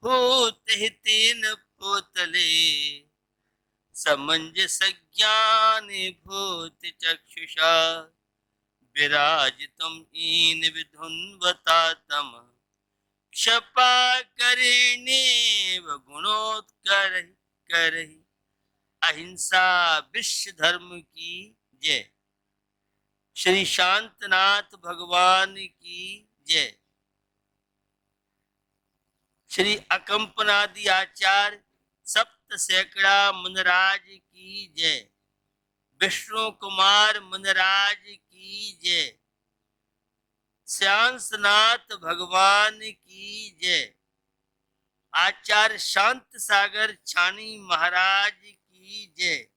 भूत हितेन पोतले समंजस ज्ञान भूत चक्षुषा विराजितम ईन विधुन्वता तम क्षपा करेणे व गुणोत्कर करहि अहिंसा विश्व धर्म की जय। श्री शांतनाथ भगवान की जय। श्री अकंपनादि आचार्य सप्त सैकड़ा मुनराज की जय। विष्णु कुमार मुनराज की जय। श्यांसनाथ भगवान की जय। आचार्य शांत सागर छानी महाराज की जय।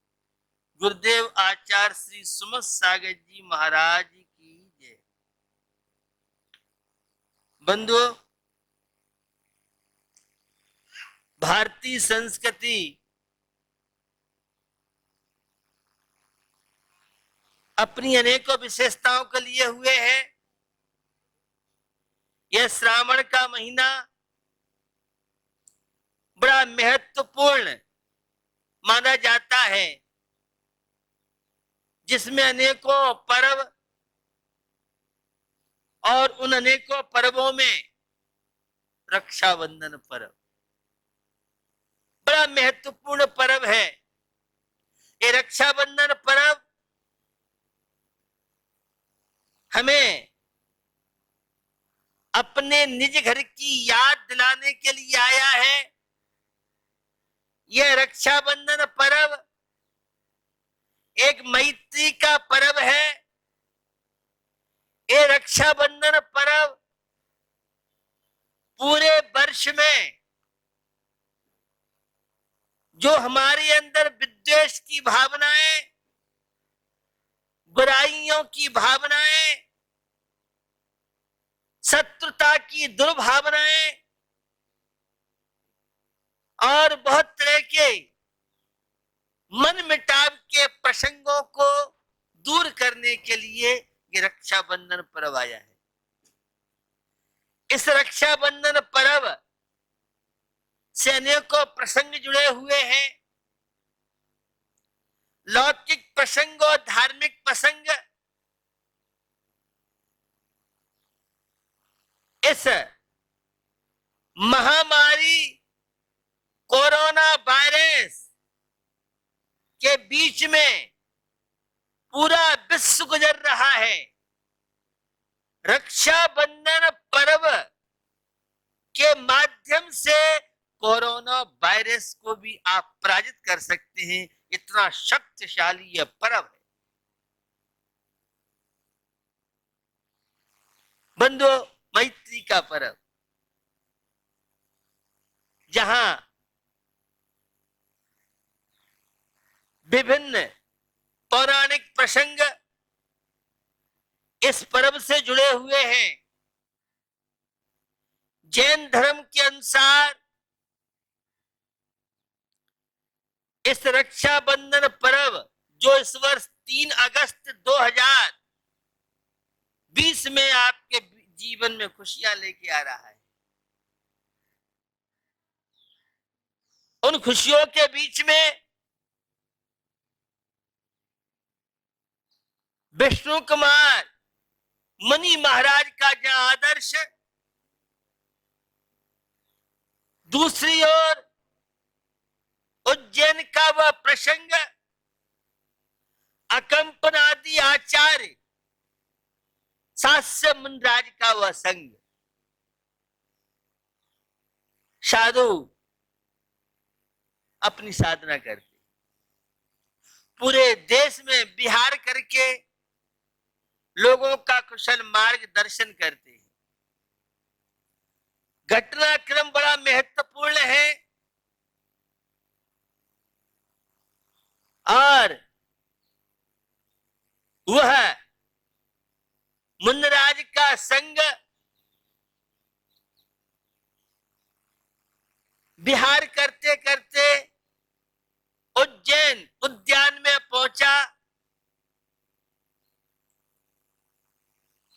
गुरुदेव आचार्य श्री सुमत सागर जी महाराज की जय। बंधुओं, भारतीय संस्कृति अपनी अनेकों विशेषताओं को लिए हुए है। यह श्रावण का महीना बड़ा महत्वपूर्ण माना जाता है, जिसमें अनेकों पर्व और उन अनेकों पर्वों में रक्षाबंधन पर्व बड़ा महत्वपूर्ण पर्व है। ये रक्षाबंधन पर्व हमें अपने निज घर की याद दिलाने के लिए आया है। यह रक्षाबंधन पर्व एक मैत्री का पर्व है। ये रक्षाबंधन पर्व पूरे वर्ष में जो हमारे अंदर विद्वेष की भावनाएं, बुराइयों की भावनाएं, शत्रुता की दुर्भावनाएं और बहुत तरह के मन मिटाव के प्रसंगों को दूर करने के लिए ये रक्षाबंधन पर्व आया है। इस रक्षाबंधन पर्व से अनेकों प्रसंग जुड़े हुए हैं। लौकिक प्रसंग और धार्मिक प्रसंग इस महामारी कोरोना वायरस के बीच में पूरा विश्व गुजर रहा है। रक्षाबंधन पर्व के माध्यम से कोरोना वायरस को भी आप पराजित कर सकते हैं। इतना शक्तिशाली यह पर्व है। बंधुओं, मैत्री का पर्व, जहां विभिन्न पौराणिक प्रसंग इस पर्व से जुड़े हुए हैं। जैन धर्म के अनुसार इस रक्षाबंधन पर्व, जो इस वर्ष 3 अगस्त 2020 में आपके जीवन में खुशियां लेके आ रहा है, उन खुशियों के बीच में विष्णु कुमार मुनि महाराज का जहां आदर्श, दूसरी ओर उज्जैन का वह प्रसंग, अकंपनादि आचार्य शास्य मुनराज का वह संग, साधु अपनी साधना करते, पूरे देश में विहार करके लोगों का कुशल मार्गदर्शन करते हैं। घटनाक्रम बड़ा महत्वपूर्ण है और वह मुनराज का संग विहार करते करते उज्जैन उद्यान में पहुंचा।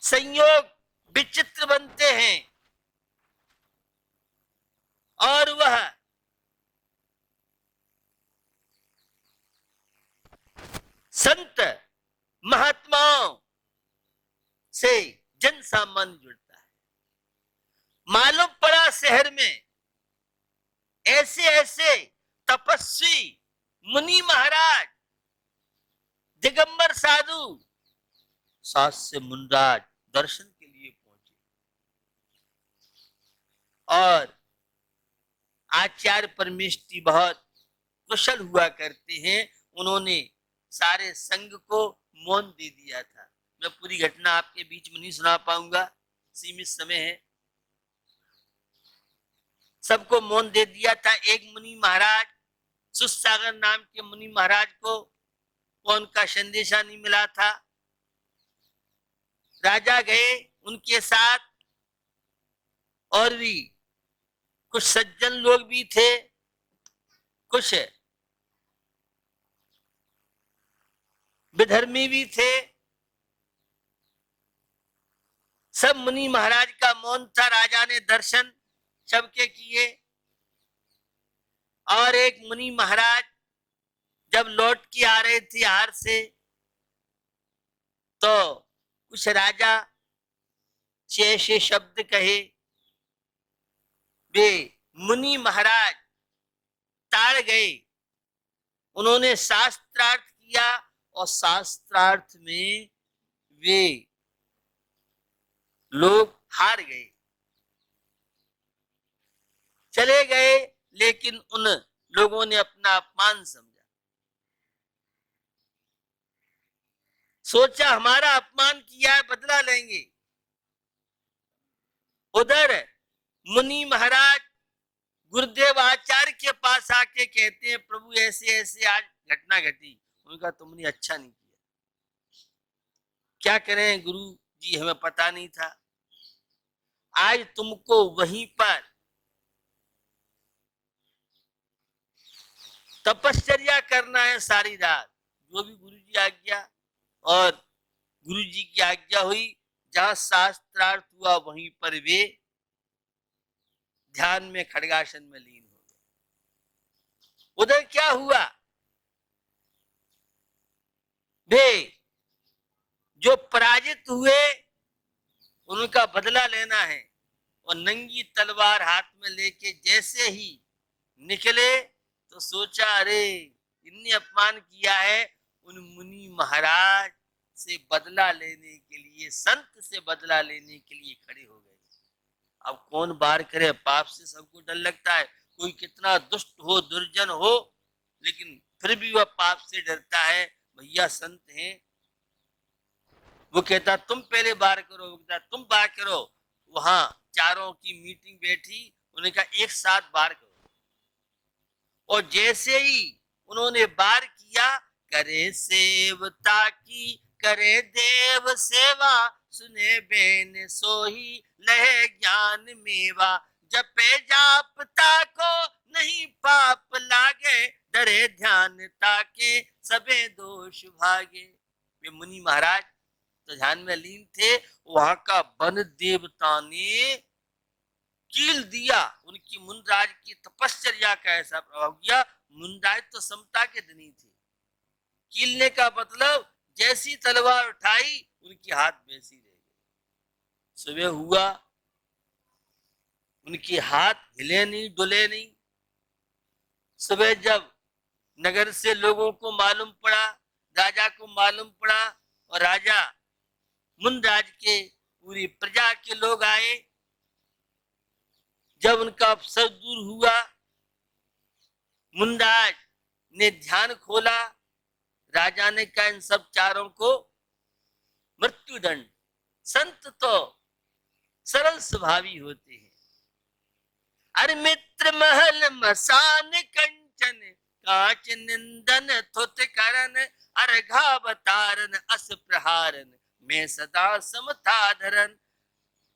संयोग विचित्र बनते हैं और से जन सामान्य जुड़ता है। मालूम पड़ा शहर में ऐसे ऐसे तपस्वी मुनि महाराज, दिगंबर साधु, शास्य मुनराज दर्शन के लिए पहुंचे और आचार्य परमेष्टि बहुत कुशल हुआ करते हैं। उन्होंने सारे संघ को मौन दे दिया था। मैं पूरी घटना आपके बीच में नहीं सुना पाऊंगा, सीमित समय है। सबको मौन दे दिया था। एक मुनि महाराज, सुसागर नाम के मुनि महाराज को उनका संदेशा नहीं मिला था। राजा गए उनके साथ, और भी कुछ सज्जन लोग भी थे, कुछ विधर्मी भी थे। सब मुनि महाराज का मौन था। राजा ने दर्शन सबके किए और एक मुनि महाराज जब लौट के आ रहे थे हार से, तो कुछ राजा से ऐसे शब्द कहे, वे मुनि महाराज ताड़ गए। उन्होंने शास्त्रार्थ किया और शास्त्रार्थ में वे लोग हार गए, चले गए। लेकिन उन लोगों ने अपना अपमान समझा, सोचा हमारा अपमान किया है, बदला लेंगे। उधर मुनि महाराज गुरुदेव आचार्य के पास आके कहते हैं, प्रभु ऐसे ऐसे आज घटना घटी। उनका तुमने अच्छा नहीं किया। क्या करें गुरु जी, हमें पता नहीं था। आज तुमको वहीं पर तपश्चर्या करना है सारी रात, जो भी गुरु जी आज्ञा। और गुरु जी की आज्ञा हुई, जहां शास्त्रार्थ हुआ वहीं पर वे ध्यान में खड्गासन में लीन हो गए। उधर क्या हुआ, वे जो पराजित हुए उनका बदला लेना है, और नंगी तलवार हाथ में लेके जैसे ही निकले तो सोचा, अरे इनने अपमान किया है। उन मुनि महाराज से बदला लेने के लिए, संत से बदला लेने के लिए खड़े हो गए। अब कौन बार करे, पाप से सबको डर लगता है। कोई कितना दुष्ट हो, दुर्जन हो, लेकिन फिर भी वह पाप से डरता है। भैया संत हैं, वो कहता तुम पहले बार करो, वो कहता तुम बार करो। वहां चारों की मीटिंग बैठी, उन्होंने कहा एक साथ बार करो। और जैसे ही उन्होंने बार किया, करे सेवता की करे देव सेवा, सुने बेन सोही लहे ज्ञान मेवा, जपे जापता को नहीं पाप लागे, डरे ध्यान ताके सबे दोष भागे। वे मुनि महाराज तो ध्यान में लीन थे। वहां का वन देवता ने कील दिया। उनकी मुनराज की तपश्चर्या का ऐसा प्रभाव किया। मुनराज तो समता के धनी थे। कीलने का मतलब जैसी तलवार उठाई उनकी हाथ वैसी रह गई। सुबह हुआ, उनके हाथ हिले नहीं, डुले नहीं। सुबह जब नगर से लोगों को मालूम पड़ा, राजा को मालूम पड़ा, और राजा मुनराज के पूरी प्रजा के लोग आए। जब उनका अवसर दूर हुआ, मुनराज ने ध्यान खोला। राजा ने कहा इन सब चारों को मृत्युदंड। संत तो सरल स्वभावी होते हैं। अरे मित्र महल मसान कंचन, कांच निंदन थुत करन, अर्घावतारन अस प्रहारन, मैं सदा समता धरन।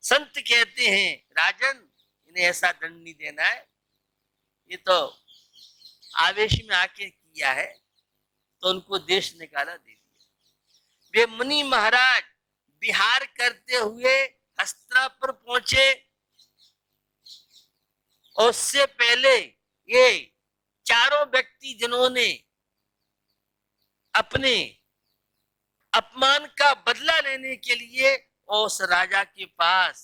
संत कहते हैं राजन, इन्हें ऐसा दंड नहीं देना है, ये तो आवेश में आके किया है। तो उनको देश निकाला दे दिया। वे मुनि महाराज विहार करते हुए हस्तिनापुर पहुंचे, और उससे पहले ये चारों व्यक्ति जिन्होंने अपने अपमान का बदला लेने के लिए और उस राजा के पास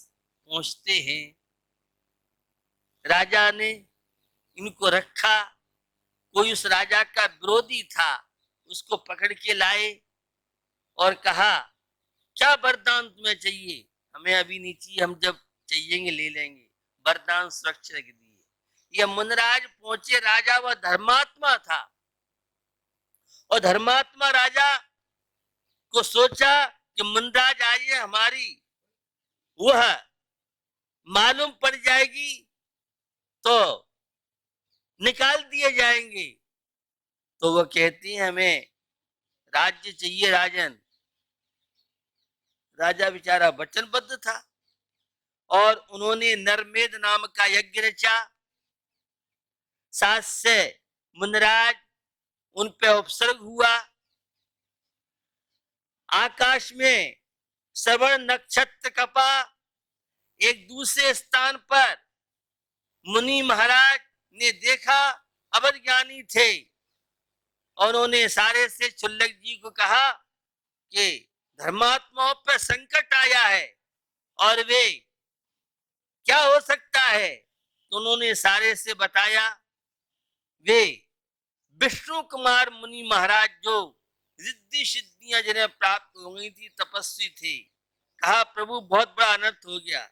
पहुंचते हैं। राजा ने इनको रखा। कोई उस राजा का विरोधी था, उसको पकड़ के लाए और कहा, क्या वरदान तुम्हें चाहिए? हमें अभी नहीं चाहिए, हम जब चाहिएंगे ले लेंगे। वरदान सुरक्षा रख दिए। यह मुनराज पहुंचे। राजा वह धर्मात्मा था और धर्मात्मा राजा को सोचा कि मुनराज आज हमारी वह मालूम पड़ जाएगी तो निकाल दिए जाएंगे। तो वो कहती है, हमें राज्य चाहिए राजन। राजा बेचारा वचनबद्ध था और उन्होंने नरमेध नाम का यज्ञ रचा। साथ से मुनराज उन पे उपसर्ग हुआ। आकाश में श्रवण नक्षत्र कपा। एक दूसरे स्थान पर मुनि महाराज ने देखा, अवर ज्ञानी थे, और उन्होंने सारे से चुल्लक जी को कहा कि धर्मात्माओं पर संकट आया है और वे क्या हो सकता है। तो उन्होंने सारे से बताया। वे विष्णु कुमार मुनि महाराज जो रिद्धि सिद्धियां जिन्हें प्राप्त हो गई थी, तपस्वी थे। कहा, प्रभु बहुत बड़ा अनर्थ हो गया,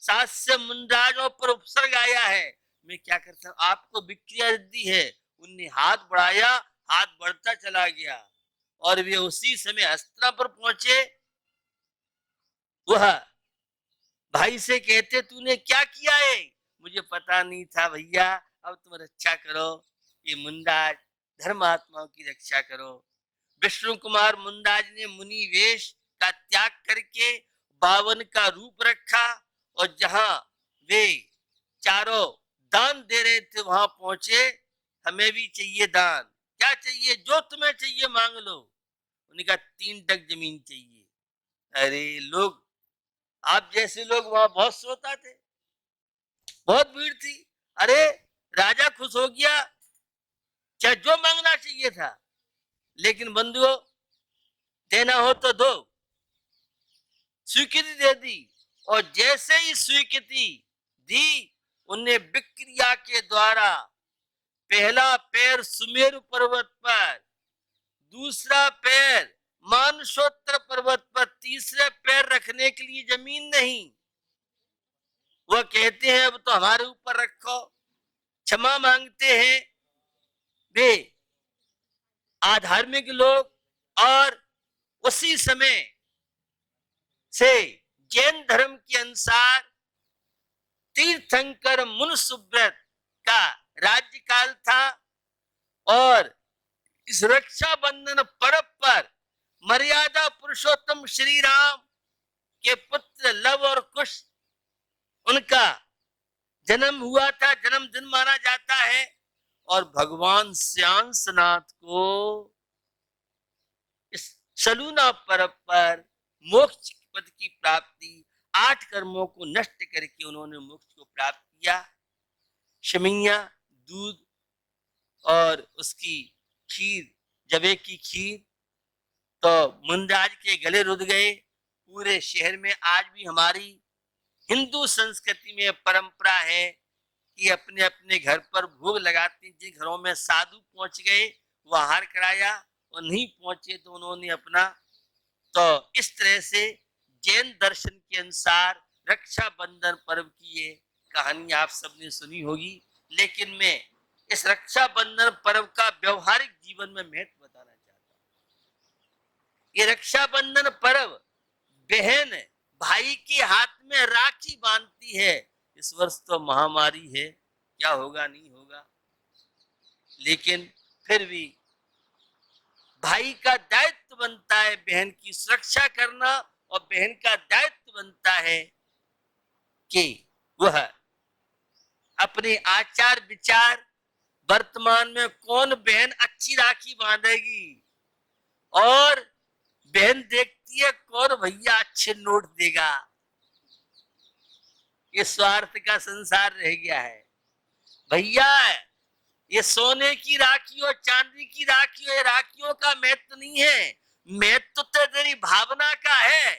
सात से मुनराजों पर उपसर्ग आया है, मैं क्या करता हूं? आपको विक्रिया रिद्धि है। उनने हाथ बढ़ाया, हाथ बढ़ता चला गया और वे उसी समय हस्तिनापुर पहुंचे। वह भाई से कहते, तूने क्या किया है? मुझे पता नहीं था भैया, अब तुम रक्षा करो, ये मुनराज धर्मात्माओं की रक्षा करो। विष्णु कुमार मुनराज ने मुनि वेश का त्याग करके 52 का रूप रखा और जहां वे चारों दान दे रहे थे वहां पहुंचे। हमें भी चाहिए दान। क्या चाहिए? जो तुम्हें चाहिए मांग लो। उन्होंने कहा, 3 टक जमीन चाहिए। अरे लोग, आप जैसे लोग वहां बहुत श्रोता थे, बहुत भीड़ थी। अरे राजा खुश हो गया, चाहे जो मांगना चाहिए था। लेकिन बंधुओं, देना हो तो दो। स्वीकृति दे दी और जैसे ही स्वीकृति दी, उन्हें विक्रिया के द्वारा पहला पैर सुमेरु पर्वत पर, दूसरा पैर मानसोत्तर पर्वत पर, तीसरे पैर रखने के लिए जमीन नहीं। वह कहते हैं, अब तो हमारे ऊपर रखो। क्षमा मांगते हैं वे आधार्मिक लोग। और उसी समय से जैन धर्म के अनुसार तीर्थंकर मुनि सुब्रत का राज्यकाल था और इस रक्षाबंधन पर्व पर मर्यादा पुरुषोत्तम श्री राम के पुत्र लव और कुश, उनका जन्म हुआ था, जन्मदिन माना जाता है। और भगवान श्यांसनाथ को इस सलूना पर्व पर मोक्ष पद की प्राप्ति, 8 कर्मों को नष्ट करके उन्होंने मोक्ष को प्राप्त किया। शमिया, दूध और उसकी खीर, जवे की खीर, तो मुनराज के गले रुध गए। पूरे शहर में आज भी हमारी हिंदू संस्कृति में परंपरा है कि अपने अपने घर पर भोग लगाते। जिन घरों में साधु पहुंच गए वो आहार कराया, और नहीं पहुंचे तो उन्होंने अपना। तो इस तरह से जैन दर्शन के अनुसार रक्षाबंधन पर्व की ये कहानी आप सबने सुनी होगी। लेकिन मैं इस रक्षाबंधन पर्व का व्यवहारिक जीवन में महत्व बताना चाहता हूं। ये रक्षाबंधन पर्व, बहन भाई के हाथ में राखी बांधती है। इस वर्ष तो महामारी है, क्या होगा नहीं होगा, लेकिन फिर भी भाई का दायित्व बनता है बहन की सुरक्षा करना, और बहन का दायित्व बनता है कि वह अपने आचार विचार, वर्तमान में कौन बहन अच्छी राखी बांधेगी, और बहन देखती है कौन भैया अच्छे नोट देगा। ये स्वार्थ का संसार रह गया है भैया। ये सोने की राखी और चांदी की राखी और राखियों का महत्व नहीं है, महत्व तो तेरी भावना का है।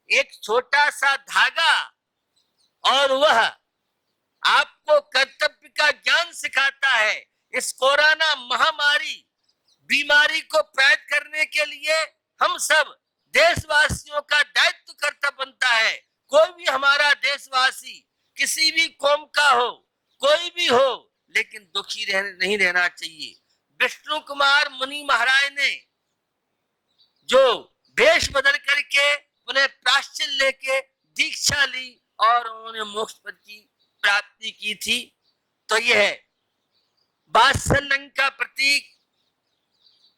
एक छोटा सा धागा और वह आपको कर्तव्य का ज्ञान सिखाता है। इस कोरोना महामारी बीमारी को पराजित करने के लिए हम सब देशवासियों का दायित्व कर्तव्य बनता है। कोई भी हमारा देशवासी किसी भी कौम का हो, कोई भी हो, लेकिन दुखी नहीं रहना चाहिए। विष्णु कुमार मुनि महाराज ने जो वेश बदल करके उन्हें प्राश्चित लेके दीक्षा ली और उन्होंने मोक्ष पद की प्राप्ति की थी, तो यह वात्सल्य का प्रतीक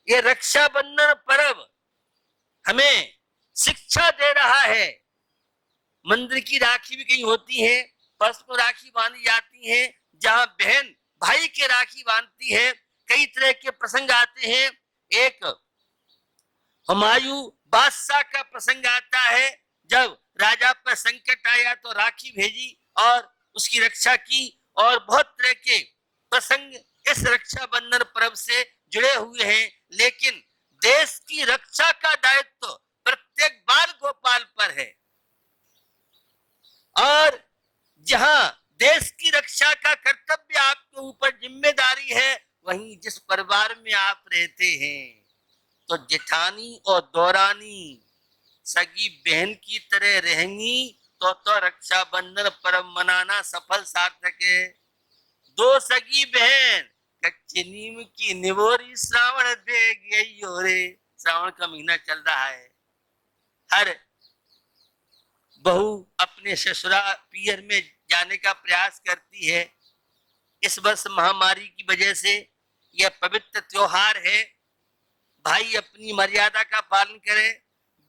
ये रक्षाबंधन पर्व हमें शिक्षा दे रहा है। मंदिर की राखी भी कहीं होती है, परस्पर राखी बांधी जाती है, जहां बहन भाई के राखी बांधती है। कई तरह के प्रसंग आते हैं। एक हुमायूं बादशाह का प्रसंग आता है, जब राजा पर संकट आया तो राखी भेजी और उसकी रक्षा की। और बहुत तरह के प्रसंग इस रक्षाबंधन पर्व से जुड़े हुए हैं। लेकिन देश की रक्षा का दायित्व प्रत्येक बाल गोपाल पर है, और जहां देश की रक्षा का कर्तव्य आपके ऊपर जिम्मेदारी है, वहीं जिस परिवार में आप रहते हैं तो जेठानी और दौरानी सगी बहन की तरह रहेंगी, तो रक्षाबंधन पर्व मनाना सफल सार्थक है। दो सगी बहन कच्चे नीम की निवोरी श्रावण दे गई हो रे। श्रावण का महीना चल रहा है। हर बहू अपने ससुराल पियर में जाने का प्रयास करती है। इस वर्ष महामारी की वजह से यह पवित्र त्योहार है। भाई अपनी मर्यादा का पालन करे,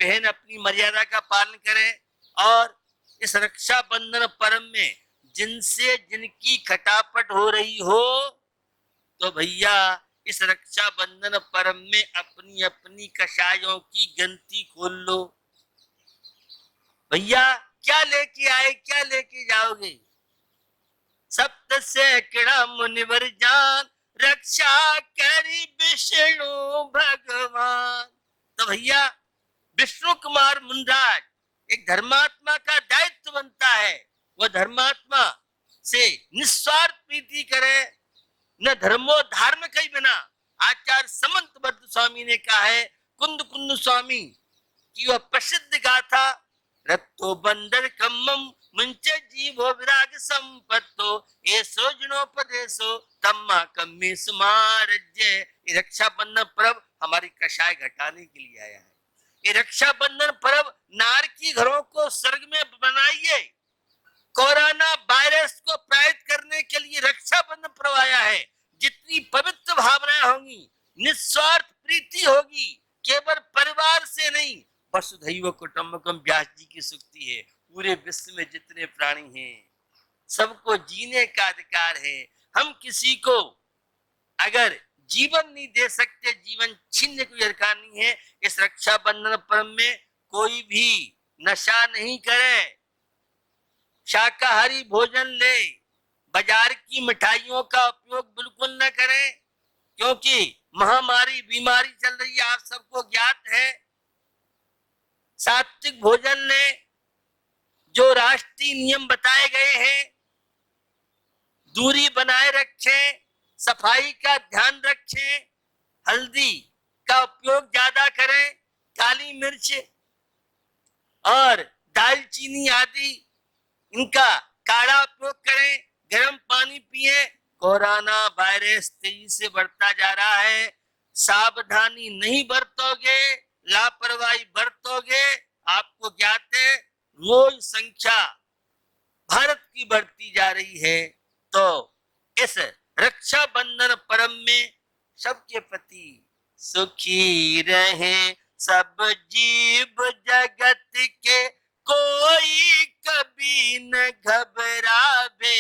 बहन अपनी मर्यादा का पालन करे, और इस रक्षाबंधन पर्व में जिनसे जिनकी खटापट हो रही हो, तो भैया इस रक्षाबंधन पर्व में अपनी अपनी कषायों की गिनती खोल लो। भैया क्या लेके आए, क्या लेके जाओगे? सप्त सैकड़ा मुनिवर जान रक्षा करी विष्णु भगवान। तो भैया विष्णु कुमार मुनिराज एक धर्मात्मा का दायित्व बनता है। वह धर्मात्मा से निस्वार्थ प्रीति करे, न धर्मो धार्म कई बिना। आचार्य समंत बद्ध स्वामी ने कहा है, कुंद कुंद स्वामी की वह प्रसिद्ध गाथा, रत्तो बंदर कम्मम मुंचे जीवो विराग संपत्तो ये सोजनोपदेशो तम्मा कम्मी सुमारज्य। रक्षाबंधन पर्व हमारी कषाय घटाने के लिए आया है। ये रक्षाबंधन पर्व नार की घरों को स्वर्ग में बनाइए। कोरोना वायरस को पराजित करने के लिए रक्षाबंधन पर्व आया है। जितनी पवित्र भावनाएं होंगी, निस्वार्थ प्रीति होगी, केवल परिवार से नहीं, वसुधैव कुटुंबकम व्यास जी की सूक्ति है। पूरे विश्व में जितने प्राणी हैं सबको जीने का अधिकार है। हम किसी को अगर जीवन नहीं दे सकते, जीवन छीनने कोई अधिकार नहीं है। इस रक्षाबंधन पर्व में कोई भी नशा नहीं करे, शाकाहारी भोजन ले, बाजार की मिठाइयों का उपयोग बिल्कुल न करें, क्योंकि महामारी बीमारी चल रही है, आप सबको ज्ञात है। सात्विक भोजन लें, जो राष्ट्रीय नियम बताए गए हैं, दूरी बनाए रखें, सफाई का ध्यान रखें, हल्दी का उपयोग ज्यादा करें, काली मिर्च और दालचीनी आदि इनका काढ़ा उपयोग करें, गर्म पानी पिए। कोरोना वायरस तेजी से बढ़ता जा रहा है। सावधानी नहीं बरतोगे, लापरवाही बरतोगे, आपको ज्ञात है रोज संख्या भारत की बढ़ती जा रही है। तो इस रक्षाबंधन पर्व में सबके प्रति सुखी रहे सब जीव जगत के, कोई कभी न घबरावे,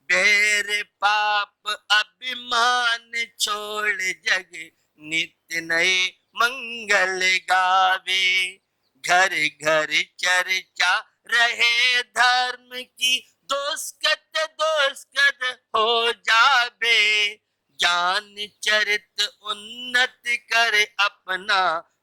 बैर पाप अभिमान छोड़ जग नित्य नए मंगल गावे। घर घर चर्चा रहे धर्म की, दोस्कत हो जावे, ज्ञान चरित उन्नत करे अपना,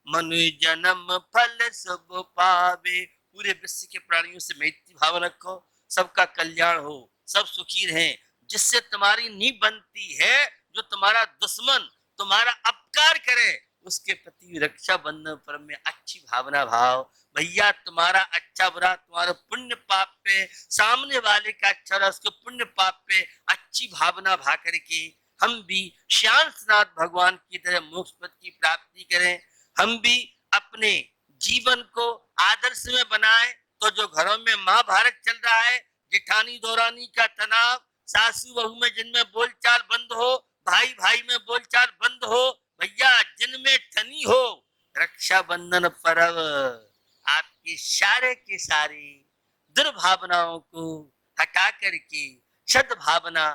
मनुष्य जन्म फल सब पावे। पूरे विश्व के प्राणियों से मैत्री भाव रखो, सबका कल्याण हो, सब सुखी रहें। जिससे तुम्हारी नींव बनती है, जो तुम्हारा दुश्मन तुम्हारा अपकार करे, उसके प्रति रक्षा बंधन पर्व में अच्छी भावना भाव। भैया तुम्हारा अच्छा बुरा तुम्हारे पुण्य पाप पे, सामने वाले का अच्छा बुरा उसके पुण्य पाप पे अच्छी भावना भा करके हम भी श्यामनाथ भगवान की तरह मोक्ष पद की प्राप्ति करें। हम भी अपने जीवन को आदर्श में बनाए। तो जो घरों में महाभारत चल रहा है, जेठानी दौरानी का तनाव, सासू बहू में जिनमें बोलचाल बंद हो, भाई भाई में बोलचाल बंद हो, भैया जिनमें ठनी हो, रक्षाबंधन पर्व आपकी सारे के सारे दुर्भावनाओं को हटा करके सद्भावना,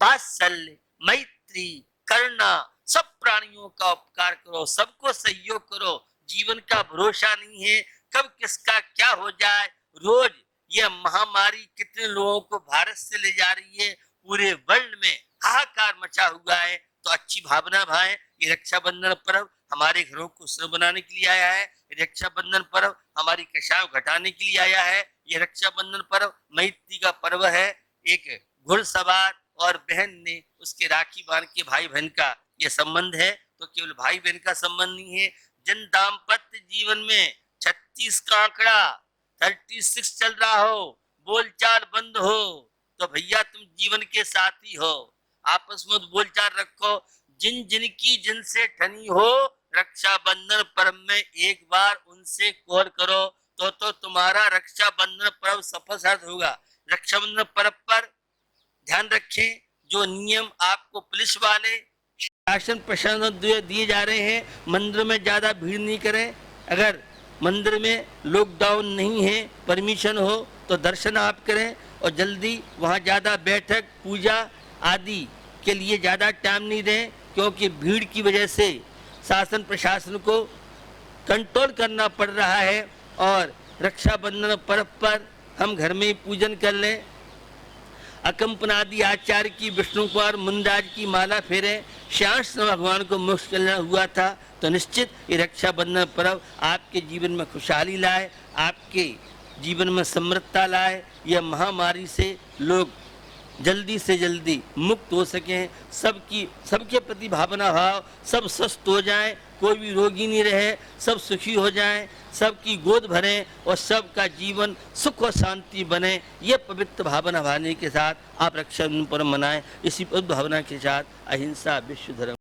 वात्सल्य, मैत्री, करुणा, सब प्राणियों का उपकार करो, सबको सहयोग करो। जीवन का भरोसा नहीं है, कब किसका क्या हो जाए। रोज यह महामारी कितने लोगों को भारत से ले जा रही है, पूरे वर्ल्ड में हाहाकार मचा हुआ है। तो अच्छी भावना भाएं। ये रक्षाबंधन पर्व हमारे घरों को सुर बनाने के लिए आया है। रक्षाबंधन पर्व हमारी कषाय घटाने के लिए आया है। ये रक्षाबंधन पर्व मैत्री का पर्व है। एक घुड़सवार और बहन ने उसके राखी बांध के भाई बहन का ये संबंध है। तो केवल भाई बहन का संबंध नहीं है, जिन दाम्पत्य जीवन में 36 का आंकड़ा 36 चल रहा हो, बोलचाल बंद हो, तो भैया तुम जीवन के साथी हो, आपस में बोलचाल रखो। जिन जिनकी जिनसे ठनी हो, रक्षाबंधन पर्व में एक बार उनसे कॉल करो तो तुम्हारा रक्षाबंधन पर्व सफल सार्थ होगा। रक्षाबंधन पर्व पर ध्यान रखें, जो नियम आपको पुलिस वाले शासन प्रशासन दिए जा रहे हैं, मंदिर में ज्यादा भीड़ नहीं करें। अगर मंदिर में लॉकडाउन नहीं है, परमिशन हो तो दर्शन आप करें, और जल्दी वहाँ ज्यादा बैठक पूजा आदि के लिए ज्यादा टाइम नहीं दें, क्योंकि भीड़ की वजह से शासन प्रशासन को कंट्रोल करना पड़ रहा है। और रक्षाबंधन पर्व पर हम घर में ही पूजन कर लें। अकंपनादि आचार्य की विष्णु कुमार मुंदाज की माला फेरें। श्याम भगवान को मोक्ष कल्याण हुआ था, तो निश्चित ये रक्षाबंधन पर्व आपके जीवन में खुशहाली लाए, आपके जीवन में समृद्धता लाए। यह महामारी से लोग जल्दी से जल्दी मुक्त हो सकें, सबके प्रति भावना भाव, सब स्वस्थ हो जाएं, कोई भी रोगी नहीं रहे, सब सुखी हो जाएं, सबकी गोद भरें और सबका जीवन सुख और शांति बने। ये पवित्र भावना भावने के साथ आप रक्षाबंधन पर्व मनाएं। इसी पवित्र भावना के साथ अहिंसा विश्व धर्म।